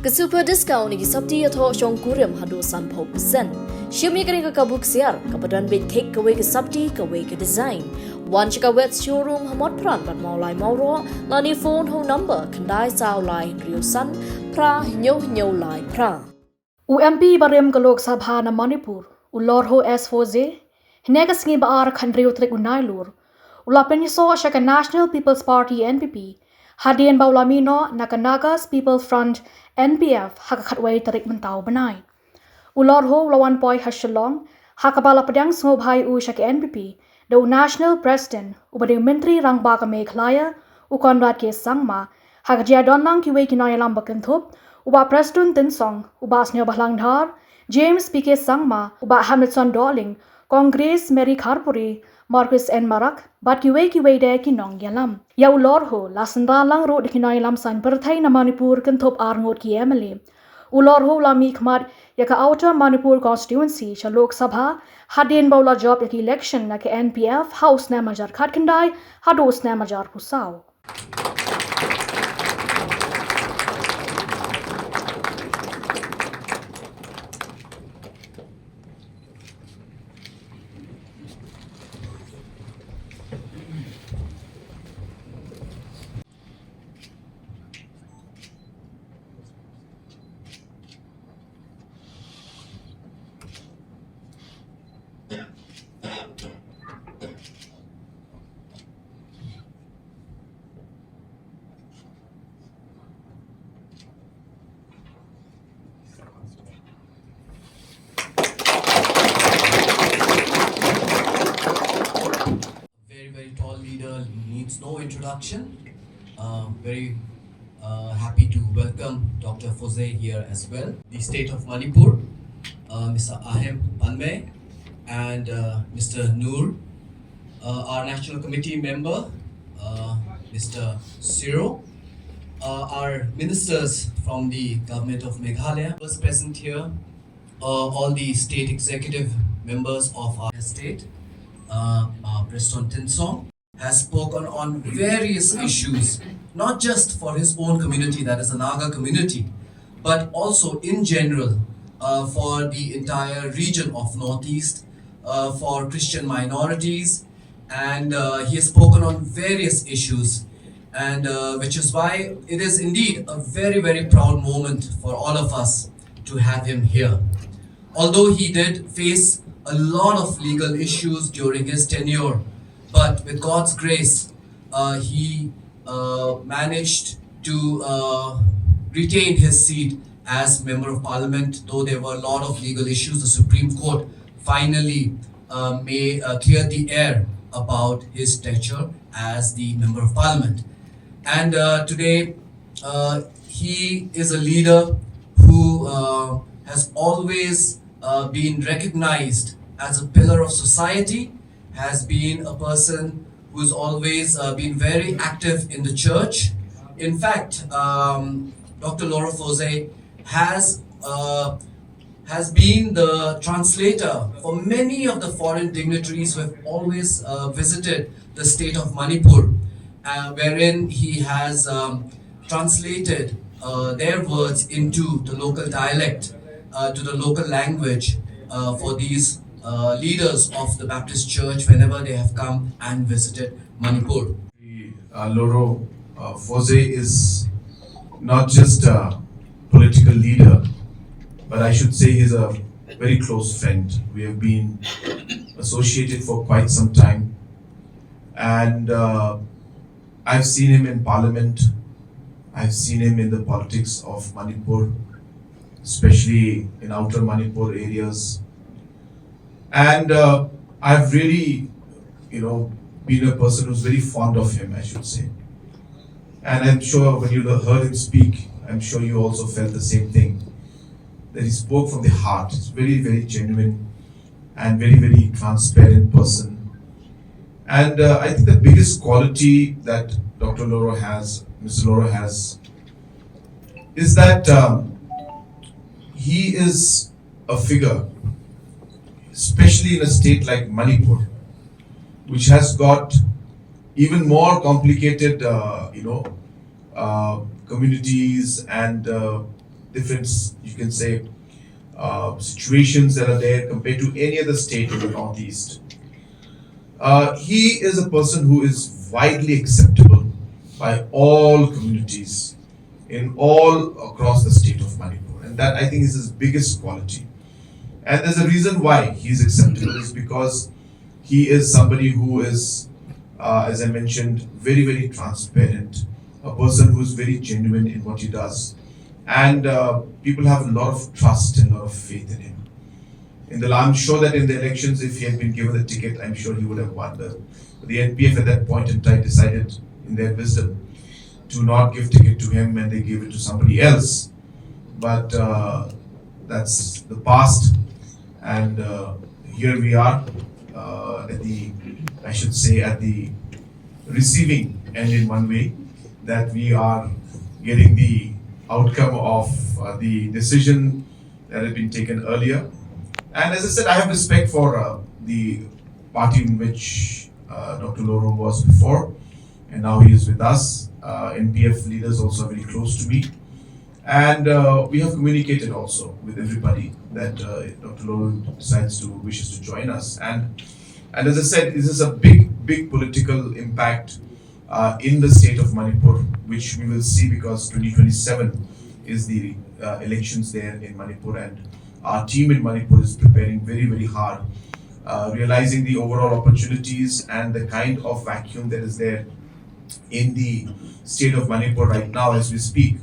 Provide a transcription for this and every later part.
Ke super discount ni sabti atho shong kurim hado san pho percent. Shimi kring ka kabuk siar kapadan bit take away ke sabti away ke design. One chika wet showroom hamot pran pat maulai mauro lani phone ho number kandai sao lai rio san pra nyo lai pra. UMP Barim ke Lok Sabha na Manipur, ulor ho S4Z, hinega sngi baar khandriu trik unailur, ulapeniso shaka National People's Party NPP, hadian baulamino Nagas People Front NPF hakakatway tarik mentau benai. Ulor ho lawan poi ha Shillong, hakabala pedang sngobai u shaka NPP, the National President, ubading Menteri Rang Baga Meghalaya, ukonrad ke sangma, hakajia donlang kiwe Nongïalam bakenthup, uba Preston Tinsong, uba Snyo Bahlangdhar, James PK Sangma, uba Hamilton Darling, Congress Mary Kharpuri, Marcus N. Marak, bat kiwe de ki Nongïalam. Ya ulor ho, lasanda lang ro de ki Nongïalam Saiñpyrthei na Manipur kenthup arngot ki emily. Ulor ho la mikmat yaka outer Manipur constituency cha Lok Sabha, hadin baula job yaki election na ke NPF house na majar khatkandai, hados na majar pusau. Very tall leader, needs no introduction. Very happy to welcome Dr. Phosei here as well. The state of Manipur, Mr. Ahem Panme and Mr. Noor, our national committee member, Mr. Siro, our ministers from the government of Meghalaya was present here, all the state executive members of our state. Preston Tinsong has spoken on various issues, not just for his own community, that is the Naga community, but also in general for the entire region of Northeast, for Christian minorities, and he has spoken on various issues, and which is why it is indeed a very proud moment for all of us to have him here. Although he did face a lot of legal issues during his tenure, but with God's grace, he managed to retain his seat as Member of Parliament. Though there were a lot of legal issues, the Supreme Court finally cleared the air about his stature as the Member of Parliament. And today, he is a leader who has always been recognized as a pillar of society, has been a person who's always been very active in the church. In fact, Dr. Laura Phosei has been the translator for many of the foreign dignitaries who have always visited the state of Manipur, wherein he has translated their words into the local dialect, to the local language for these leaders of the Baptist Church whenever they have come and visited Manipur. Loro Phosei is not just a political leader, but I should say he's a very close friend. We have been associated for quite some time, and I've seen him in Parliament, I've seen him in the politics of Manipur, especially in outer Manipur areas. And I've really, been a person who's very fond of him, I should say. And I'm sure when you heard him speak, I'm sure you also felt the same thing, that he spoke from the heart. He's very genuine and very transparent person. And I think the biggest quality that Dr. Loro has, Mr. Loro has, is that he is a figure, especially in a state like Manipur, which has got even more complicated, communities and different, you can say, situations that are there compared to any other state in the Northeast. He is a person who is widely acceptable by all communities in all across the state of Manipur, and that I think is his biggest quality. And there's a reason why he's acceptable is because he is somebody who is, as I mentioned, very, very transparent, a person who is very genuine in what he does. And people have a lot of trust and a lot of faith in him. I'm sure that in the elections, if he had been given the ticket, I'm sure he would have won. But the NPF at that point in time decided, in their wisdom, to not give ticket to him, and they gave it to somebody else. But that's the past, and here we are at the, I should say, at the receiving end in one way, that we are getting the outcome of the decision that had been taken earlier. And as I said, I have respect for the party in which Dr. Loro was before, and now he is with us. NPF leaders also are very close to me. And we have communicated also with everybody that Dr. Loro wishes to join us. And as I said, this is a big political impact in the state of Manipur, which we will see, because 2027 is the elections there in Manipur, and our team in Manipur is preparing very, very hard, realizing the overall opportunities and the kind of vacuum that is there in the state of Manipur right now as we speak.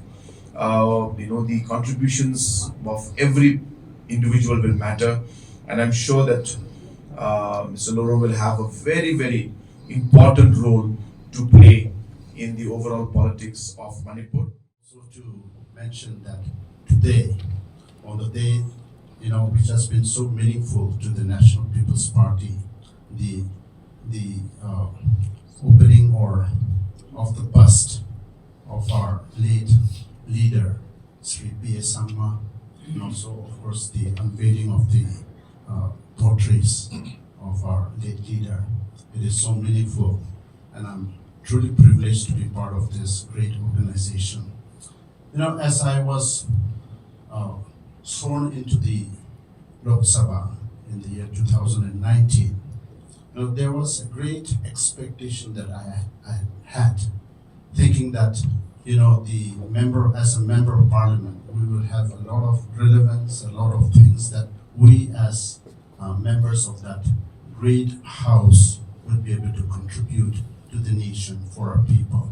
The contributions of every individual will matter, and I'm sure that Mr. Loro will have a very, very important role to play in the overall politics of Manipur. So to mention that today, on the day, which has been so meaningful to the National People's Party, the opening of the bust of our late leader, Sri P.A. Sangma, and also, of course, the unveiling of the portraits of our late leader. It is so meaningful, and I'm truly privileged to be part of this great organization. As I was sworn into the Lok Sabha in the year 2019, there was a great expectation that I had, thinking that as a member of parliament, we will have a lot of relevance, a lot of things that we as members of that great house would be able to contribute to the nation for our people.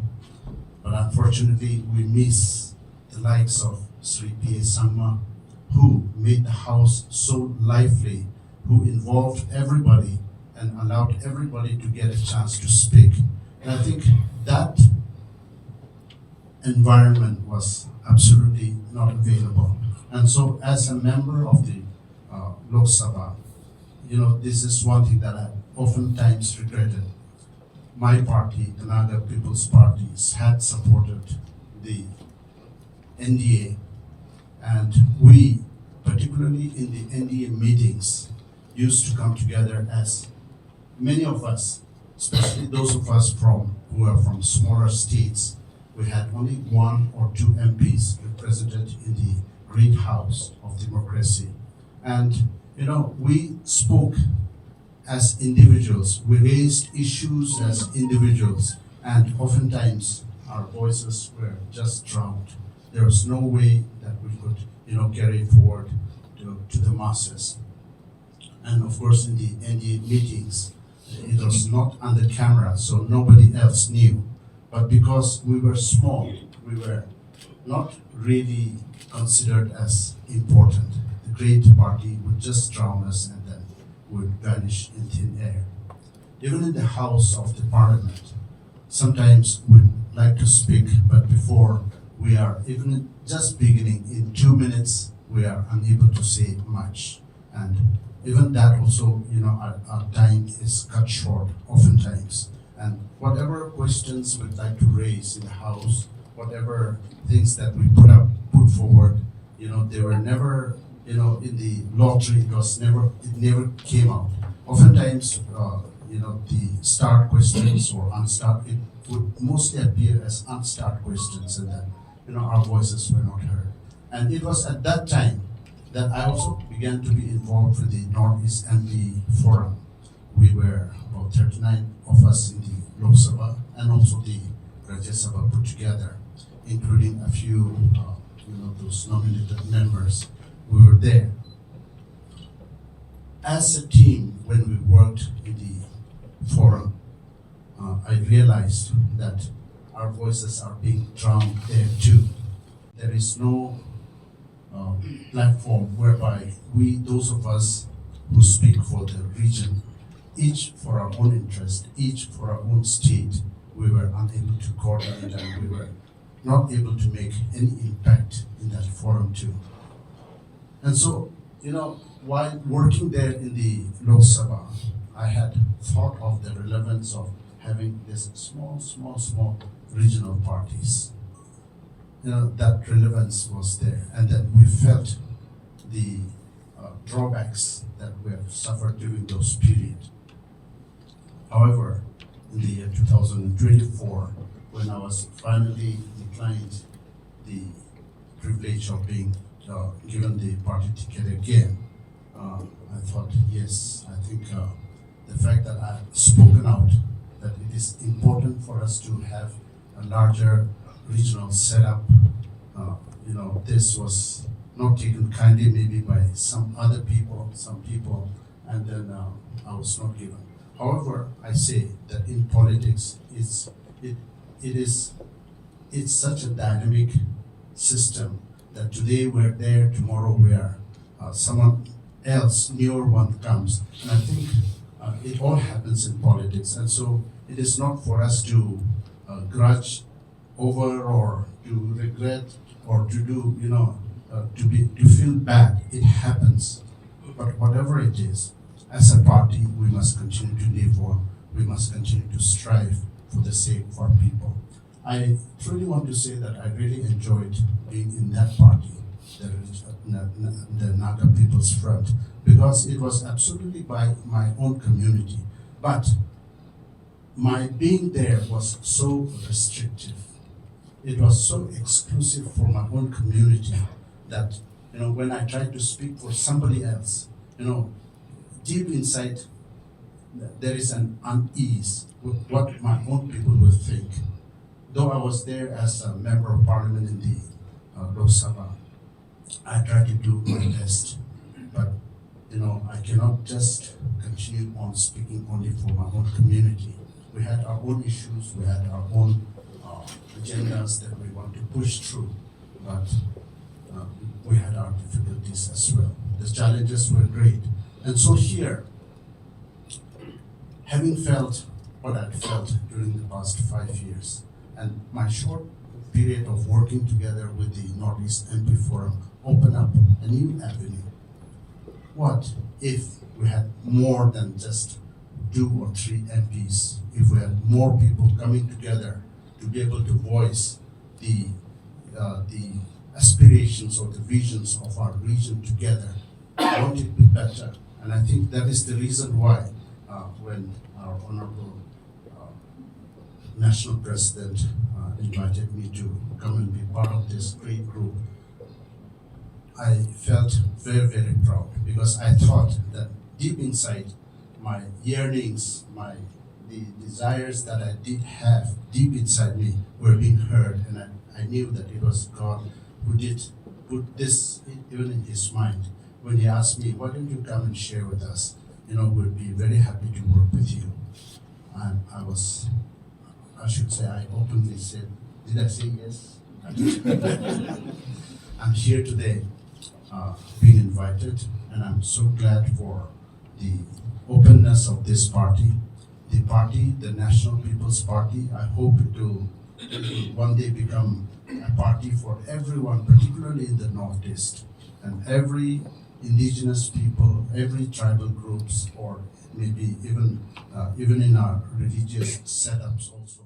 But unfortunately, we miss the likes of Sri P.A. Sangma, who made the house so lively, who involved everybody and allowed everybody to get a chance to speak. And I think that environment was absolutely not available. And so as a member of the Lok Sabha, this is one thing that I oftentimes regretted. My party, the Naga People's Party, had supported the NDA, and we, particularly in the NDA meetings, used to come together as many of us, especially those of us who are from smaller states. We had only 1 or 2 MPs represented in the great house of democracy. And, we spoke as individuals. We raised issues as individuals, and oftentimes our voices were just drowned. There was no way that we could, carry forward to the masses. And of course, in the NDA meetings, it was not under camera, so nobody else knew. But because we were small, we were not really considered as important. The great party would just drown us and then would vanish in thin air. Even in the House of the Parliament, sometimes we'd like to speak, but before we are even just beginning, in 2 minutes, we are unable to say much. And even that also, our time is cut short oftentimes. And whatever questions we'd like to raise in the House, whatever things that we put forward, they were never, in the lottery, it never came out. Oftentimes, the start questions or unstart, it would mostly appear as unstart questions, and then, our voices were not heard. And it was at that time that I also began to be involved with the Northeast MP Forum. We were about 39 of us in the Lok Sabha and also the Rajya Sabha put together, including a few, those nominated members. We were there. As a team, when we worked in the forum, I realized that our voices are being drowned there too. There is no platform whereby we, those of us who speak for the region, each for our own interest, each for our own state, we were unable to coordinate and we were not able to make any impact in that forum too. And so, while working there in the Lok Sabha, I had thought of the relevance of having this small regional parties. That relevance was there, and that we felt the drawbacks that we have suffered during those periods. However, in the year 2024, when I was finally declined the privilege of being given the party ticket again, I thought, yes, I think the fact that I've spoken out that it is important for us to have a larger regional setup, this was not taken kindly maybe by some people, and then I was not given. However, I say that in politics, it's such a dynamic system that today we're there, tomorrow we are someone else, newer one comes. And I think it all happens in politics. And so it is not for us to grudge over or to regret or to do, to feel bad. It happens. But whatever it is, as a party, we must continue to live on. We must continue to strive for the sake of our people. I truly want to say that I really enjoyed being in that party, the Naga People's Front, because it was absolutely by my own community. But my being there was so restrictive. It was so exclusive for my own community that, when I tried to speak for somebody else, deep inside, there is an unease with what my own people will think. Though I was there as a member of parliament in the Lok Sabha, I tried to do my best. But, I cannot just continue on speaking only for my own community. We had our own issues, we had our own agendas that we want to push through, but we had our difficulties as well. The challenges were great. And so here, having felt what I'd felt during the past 5 years, and my short period of working together with the Northeast MP Forum opened up a new avenue. What if we had more than just 2 or 3 MPs? If we had more people coming together to be able to voice the aspirations or the visions of our region together, won't it be better? And I think that is the reason why when our Honorable National President invited me to come and be part of this great group, I felt very, very proud, because I thought that deep inside, my yearnings, the desires that I did have deep inside me were being heard, and I knew that it was God who did put this even in his mind. When he asked me, why don't you come and share with us? We'll be very happy to work with you. And I should say, I openly said, did I say yes? I'm here today being invited, and I'm so glad for the openness of this party. The party, the National People's Party, I hope it will one day become a party for everyone, particularly in the Northeast, and every indigenous people, every tribal groups, or maybe even in our religious setups also.